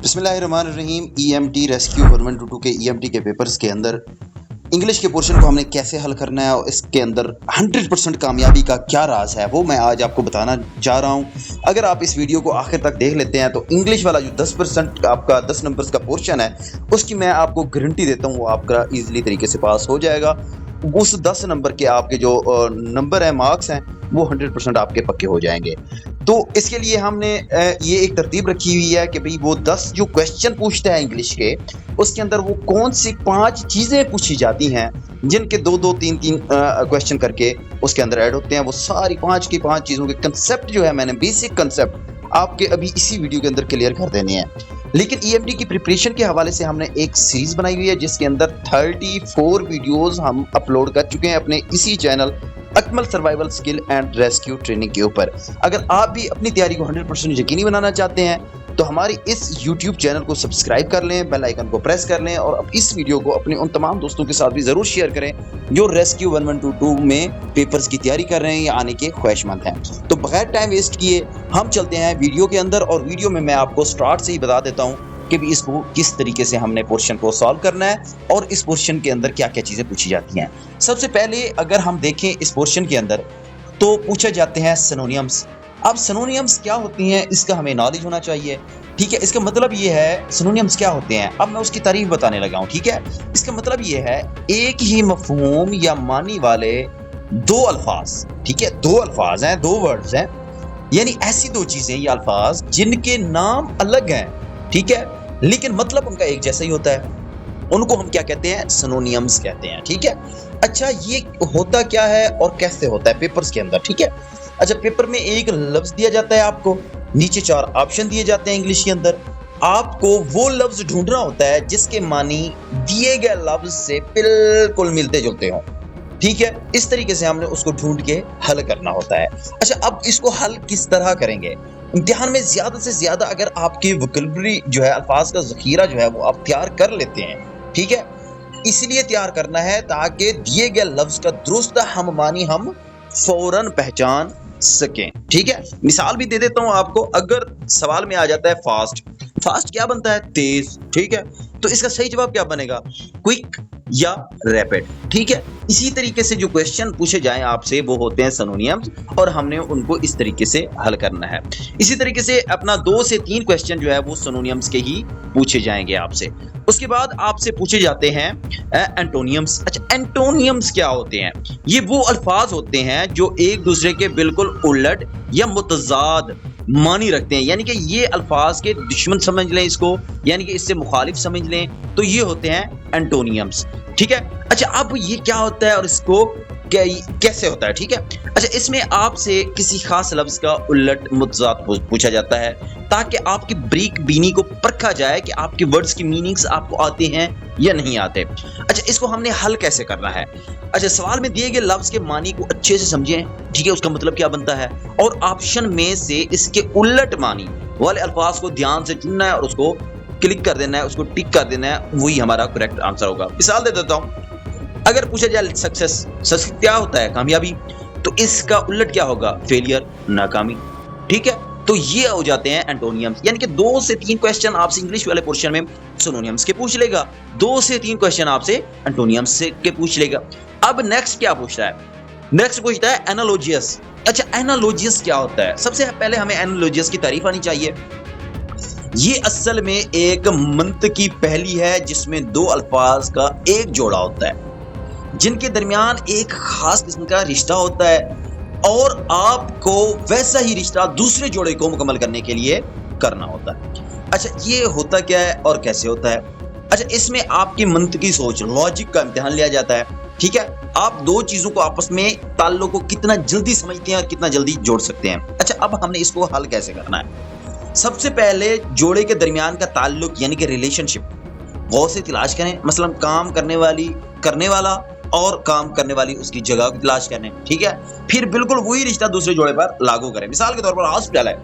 बिस्मिल्लाहिर्रहमानिर्रहीम। EMT rescue 1122 के EMT के पेपर्स के अंदर इंग्लिश के पोर्शन को हमने कैसे हल करना है और इसके अंदर 100% कामयाबी का क्या राज है वो मैं आज आपको बताना जा रहा हूं। अगर आप इस वीडियो को आखिर तक देख लेते हैं तो इंग्लिश वाला जो 10% आपका 10 नंबर्स का पोर्शन है उसकी मैं आपको गारंटी देता हूं वो आपका ईजिली तरीके से पास हो जाएगा। उस 10 नंबर के आपके जो नंबर हैं, मार्क्स हैं, वो 100% आपके पक्के हो जाएंगे। तो इसके लिए हमने ये एक तरतीब रखी हुई है कि भाई वो 10 जो क्वेश्चन पूछते हैं इंग्लिश के, उसके अंदर वो कौन सी 5 चीज़ें पूछी जाती हैं जिनके 2-2 3-3 क्वेश्चन करके उसके अंदर ऐड होते हैं। वो सारी 5 की 5 चीज़ों के कंसेप्ट जो है, मैंने बेसिक कंसेप्ट आपके अभी इसी वीडियो के अंदर क्लियर कर देने हैं। लेकिन ईएमटी की प्रिपरेशन के हवाले से हमने एक सीरीज बनाई हुई है जिसके अंदर 34 वीडियोस हम अपलोड कर चुके हैं अपने इसी channel Akmal survival skill and rescue training के ऊपर। अगर आप भी अपनी तैयारी को 100% यकीनी बनाना चाहते हैं तो हमारी इस YouTube चैनल को सब्सक्राइब कर लें, बेल आइकन को प्रेस कर लें और अब इस वीडियो को अपने उन तमाम दोस्तों के साथ भी ज़रूर शेयर करें जो रेस्क्यू 1122 में पेपर्स की तैयारी कर रहे हैं या आने के ख्वाहिशमंद हैं। तो बगैर टाइम वेस्ट किए हम चलते हैं वीडियो के अंदर और वीडियो में मैं आपको स्टार्ट से ही बता देता हूँ कि भी इसको किस तरीके से हमने पोर्शन को सॉल्व करना है और इस पोर्शन के अंदर क्या क्या चीज़ें पूछी जाती हैं। सबसे पहले अगर हम देखें इस पोर्शन के अंदर तो पूछे जाते हैं सिनोनियम्स। अब सिनोनियम्स क्या होती हैं इसका हमें नॉलेज होना चाहिए, ठीक है। इसका मतलब ये है सिनोनियम्स क्या होते हैं, अब मैं उसकी तारीफ बताने लगा हूँ, ठीक है। इसका मतलब ये है एक ही मफहूम या मानी वाले 2 अल्फाज, ठीक है, 2 अल्फाज हैं, 2 वर्ड्स हैं, यानी ऐसी 2 चीज़ें या अल्फाज जिनके नाम अलग हैं, ठीक है, लेकिन मतलब उनका एक जैसा ही होता है, उनको हम क्या कहते हैं, सिनोनियम्स कहते हैं, ठीक है। अच्छा, ये होता क्या है और कैसे होता है पेपर्स के अंदर, ठीक है। अच्छा, पेपर में एक लफ्ज दिया जाता है आपको, नीचे 4 ऑप्शन दिए जाते हैं इंग्लिश के अंदर, आपको वो लफ्ज ढूंढना होता है जिसके मानी दिए गए लफ्ज से बिल्कुल मिलते जुलते हों, ठीक है। इस तरीके से हमने उसको ढूंढ के हल करना होता है। अच्छा, अब इसको हल किस तरह करेंगे, इम्तिहान में ज्यादा से ज्यादा अगर आपकी वोकैबुलरी जो है, अल्फाज का जखीरा जो है वो आप तैयार कर लेते हैं, ठीक है, इसलिए तैयार करना है ताकि दिए गए लफ्ज का दुरुस्त हम मानी हम फौरन पहचान सकें, ठीक है। मिसाल भी दे देता हूं आपको, अगर सवाल में आ जाता है फास्ट, फास्ट क्या बनता है, तेज, ठीक है, तो इसका सही जवाब क्या बनेगा, क्विक या रैपिड, ठीक है। इसी तरीके से जो क्वेश्चन पूछे जाएं आपसे वो होते हैं सिनोनियम्स और हमने उनको इस तरीके से हल करना है। इसी तरीके से अपना 2 से 3 क्वेश्चन जो है वो सिनोनियम्स के ही पूछे जाएंगे आपसे। उसके बाद आपसे पूछे जाते हैं एंटोनियम्स। अच्छा, एंटोनियम्स क्या होते हैं, ये वो अल्फाज होते हैं जो एक दूसरे के बिल्कुल उलट या मुतजाद मानी रखते हैं, यानी कि ये अल्फाज के दुश्मन समझ लें इसको, यानी कि इससे मुखालिफ समझ लें, तो ये होते हैं एंटोनियम्स, ठीक है। अच्छा, अब ये क्या होता है और इसको कैसे होता है, ठीक है। अच्छा, इसमें आपसे किसी खास लफ्ज का उलट मुतजाद पूछा जाता है ताकि आपकी ब्रीक बीनी को परखा जाए कि आपके वर्ड्स की मीनिंग्स आपको आते हैं या नहीं आते। अच्छा, इसको हमने हल कैसे करना है। अच्छा, सवाल में दिए गए लफ्ज के मानी को अच्छे से समझें, ठीक है, उसका मतलब क्या बनता है, और ऑप्शन में से इसके उलट मानी वाले अल्फाज को ध्यान से चुनना है और उसको क्लिक कर देना है, उसको टिक कर देना है, वही हमारा करेक्ट आंसर होगा। मिसाल दे देता हूं, अगर पूछा जाए सक्सेस क्या होता है, कामयाबी, तो इसका उलट क्या होगा, फेलियर, नाकामी, ठीक है। तो ये हो जाते हैं एंटोनियम्स, यानी कि 2 से 3 क्वेश्चन आपसे इंग्लिश वाले पोर्शन में सिनोनियम्स के पूछ लेगा, 2 से 3 क्वेश्चन आपसे एंटोनियम्स के पूछ लेगा। अब नेक्स्ट क्या पूछता है, नेक्स्ट पूछता है एनालॉजियस। अच्छा, एनालॉजियस क्या होता है, सबसे पहले हमें एनालॉजियस की तारीफ आनी चाहिए। ये असल में एक मंतकी पहली है जिसमें 2 अल्फाज का एक जोड़ा होता है जिनके दरमियान एक खास किस्म का रिश्ता होता है और आपको वैसा ही रिश्ता दूसरे जोड़े को मुकम्मल करने के लिए करना होता है। अच्छा, ये होता क्या है और कैसे होता है। अच्छा, इसमें आपकी मंतकी सोच, लॉजिक का इम्तिहान लिया जाता है, ठीक है। आप 2 चीजों को आपस में ताल्लुक को कितना जल्दी समझते हैं और कितना जल्दी जोड़ सकते हैं। अच्छा, अब हमने इसको हल कैसे करना है। सबसे पहले जोड़े के दरमियान का ताल्लुक यानी कि रिलेशनशिप गौर से तलाश करें, मसलन काम करने वाला और काम करने वाली उसकी जगह की तलाश करने, ठीक है। फिर बिल्कुल वही रिश्ता दूसरे जोड़े पर लागू करें। मिसाल के तौर पर हॉस्पिटल है,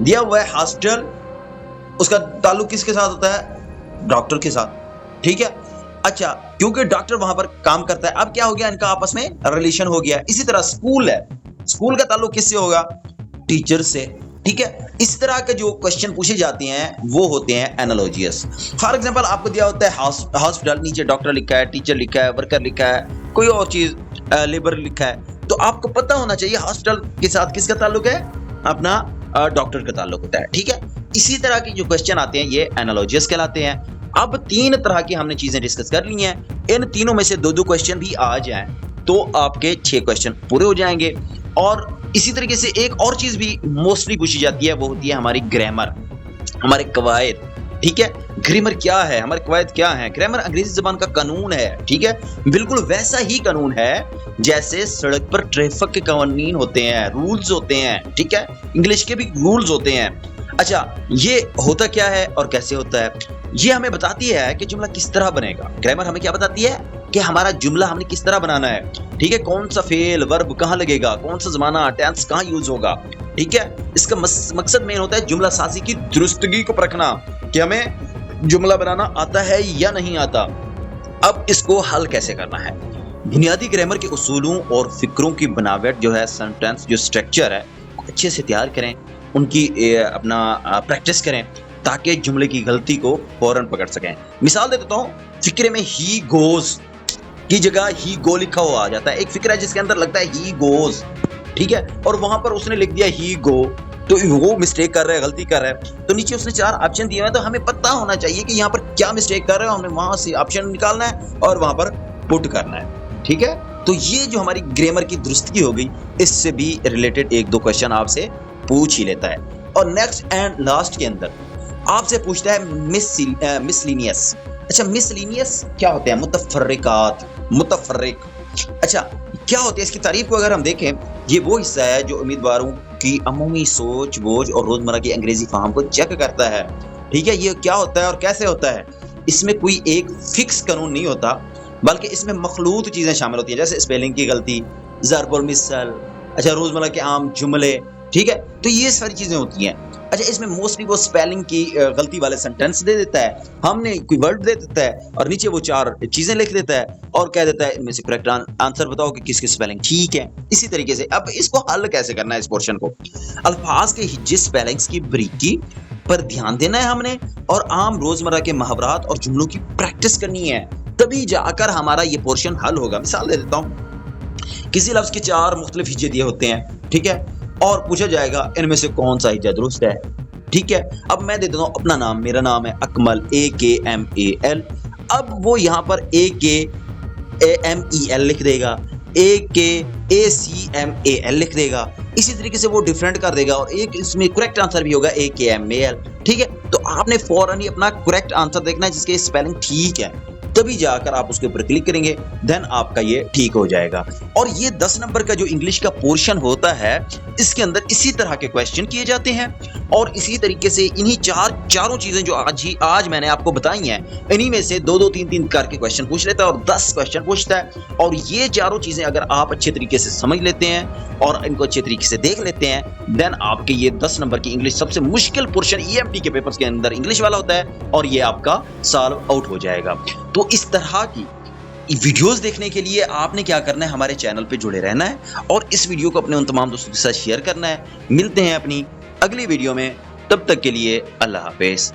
दिया हुआ है हॉस्पिटल, उसका ताल्लुक किसके साथ होता है, डॉक्टर के साथ, ठीक है। अच्छा, क्योंकि डॉक्टर वहां पर काम करता है, अब क्या हो गया, इनका आपस में रिलेशन हो गया। इसी तरह स्कूल है, स्कूल का ताल्लुक किससे होगा, टीचर से, ठीक है। इस तरह के जो क्वेश्चन पूछे जाते हैं वो होते हैं एनालॉजियस। फॉर एग्जांपल आपको दिया होता है हॉस्पिटल, नीचे डॉक्टर लिखा है, टीचर लिखा है, वर्कर लिखा है, कोई और चीज लेबर लिखा है, तो आपको पता होना चाहिए हॉस्पिटल के साथ किसका ताल्लुक है, अपना डॉक्टर का ताल्लुक होता है, ठीक है। इसी तरह के जो क्वेश्चन आते हैं ये एनालॉजियस कहलाते हैं। अब 3 तरह की हमने चीजें डिस्कस कर ली हैं, इन तीनों में से 2-2 क्वेश्चन भी आ जाएं तो आपके 6 क्वेश्चन पूरे हो जाएंगे। और इसी तरीके से एक और चीज भी मोस्टली पूछी जाती है, वो होती है हमारी ग्रामर, हमारे कवायद, ठीक है। ग्रामर क्या है, हमारे कवायद क्या है? ग्रामर अंग्रेजी जबान का कानून है, ठीक है, बिल्कुल वैसा ही कानून है जैसे सड़क पर ट्रैफिक के कानून होते हैं, रूल्स होते हैं, ठीक है, इंग्लिश के भी रूल्स होते हैं। अच्छा, ये होता क्या है और कैसे होता है, ये हमें बताती है कि जुमला किस तरह बनेगा। ग्रामर हमें क्या बताती है कि हमारा जुमला हमने किस तरह बनाना है, ठीक है, कौन सा फेल वर्ब कहाँ लगेगा, कौन सा जमाना टेंस कहाँ यूज होगा, ठीक है। इसका मकसद मेन होता है जुमला साजी की दुरुस्तगी को परखना कि हमें जुमला बनाना आता है या नहीं आता। अब इसको हल कैसे करना है? बुनियादी ग्रामर के उसूलों और फिक्रों की बनावट जो है, सेंटेंस जो स्ट्रक्चर है, अच्छे से तैयार करें, उनकी अपना प्रैक्टिस करें ताकि जुमले की गलती को फौरन पकड़ सकें। मिसाल दे देता हूँ, फिक्रे में ही गोज की जगह ही गो लिखा हुआ आ जाता है। एक फिक्र है जिसके अंदर लगता है ही गोज, ठीक है, और वहां पर उसने लिख दिया ही गो, तो वो मिस्टेक कर रहा है, गलती कर रहा है। तो नीचे उसने 4 ऑप्शन दिए हैं, तो हमें पता होना चाहिए कि यहाँ पर क्या मिस्टेक कर रहे हैं, हमें वहां से ऑप्शन निकालना है और वहां पर पुट करना है, ठीक है। तो ये जो हमारी ग्रामर की दुरुस्तगी हो गई, इससे भी रिलेटेड 1-2 क्वेश्चन आपसे पूछ ही लेता है। और नेक्स्ट एंड लास्ट के अंदर आपसे पूछता है मिसलिनियस। अच्छा, मिसलिनियस क्या होते हैं? मुतफर्रिकात, मुतफर्रिक। अच्छा, क्या होते हैं? इसकी तारीफ को अगर हम देखें, ये वो हिस्सा है जो उम्मीदवारों की अमूमी सोच बोझ और रोजमर्रा की अंग्रेजी फाहम को चेक करता है, ठीक है। ये क्या होता है और कैसे होता है? इसमें कोई एक फिक्स कानून नहीं होता, बल्कि इसमें मखलूत चीजें शामिल होती हैं, जैसे स्पेलिंग की गलती, ज़र्ब और मिसल, अच्छा, रोजमर्रा के आम जुमले, ठीक है, तो ये सारी चीजें होती हैं। अच्छा, इसमें मोस्टली वो स्पेलिंग की गलती वाले सेंटेंस दे देता है, हमने कोई वर्ड दे देता है और नीचे वो 4 चीजें लिख देता है और कह देता है इनमें से करेक्ट आंसर बताओ कि किसकी स्पेलिंग ठीक है। इसी तरीके से अब इसको हल कैसे करना है? इस पोर्शन को अल्फाज के हिज्जे स्पेलिंग्स की बारीकी पर ध्यान देना है हमने, और आम रोजमर्रा के मुहावरात और जुमलों की प्रैक्टिस करनी है, तभी जाकर हमारा ये पोर्शन हल होगा। मिसाल दे देता हूँ, किसी लफ्ज के 4 मुख्तलिफ हिज्जे दिए होते हैं, ठीक है, और पूछा जाएगा इनमें से कौन सा हिज्जा दुरुस्त है, ठीक है। अब मैं दे देता हूँ अपना नाम, मेरा नाम है अकमल, AKMAL। अब वो यहाँ पर AKAMEL लिख देगा, AKACMAL लिख देगा, इसी तरीके से वो डिफरेंट कर देगा और एक इसमें करेक्ट आंसर भी होगा AKMAL, ठीक है। तो आपने फौरन ही अपना करेक्ट आंसर देखना है जिसके स्पेलिंग ठीक है, तभी जाकर आप उसके ऊपर क्लिक करेंगे, देन आपका ये ठीक हो जाएगा। और ये 10 नंबर का जो इंग्लिश का पोर्शन होता है, इसके अंदर इसी तरह के क्वेश्चन किए जाते हैं और इसी तरीके से इन्हीं चारों चीजें जो आज मैंने आपको बताई हैं, इन्हीं में से 2-2 3-3 करके क्वेश्चन पूछ लेता है और 10 क्वेश्चन पूछता है। और ये चारों चीजें अगर आप अच्छे तरीके से समझ लेते हैं और इनको अच्छे तरीके से देख लेते हैं, देन आपके ये 10 नंबर की इंग्लिश सबसे मुश्किल पोर्शन EMT के पेपर्स के अंदर इंग्लिश वाला होता है और ये आपका सॉल्व आउट हो जाएगा। तो इस तरह की वीडियोस देखने के लिए आपने क्या करना है, हमारे चैनल पे जुड़े रहना है और इस वीडियो को अपने उन तमाम दोस्तों के साथ शेयर करना है। मिलते हैं अपनी अगली वीडियो में, तब तक के लिए अल्लाह हाफिज।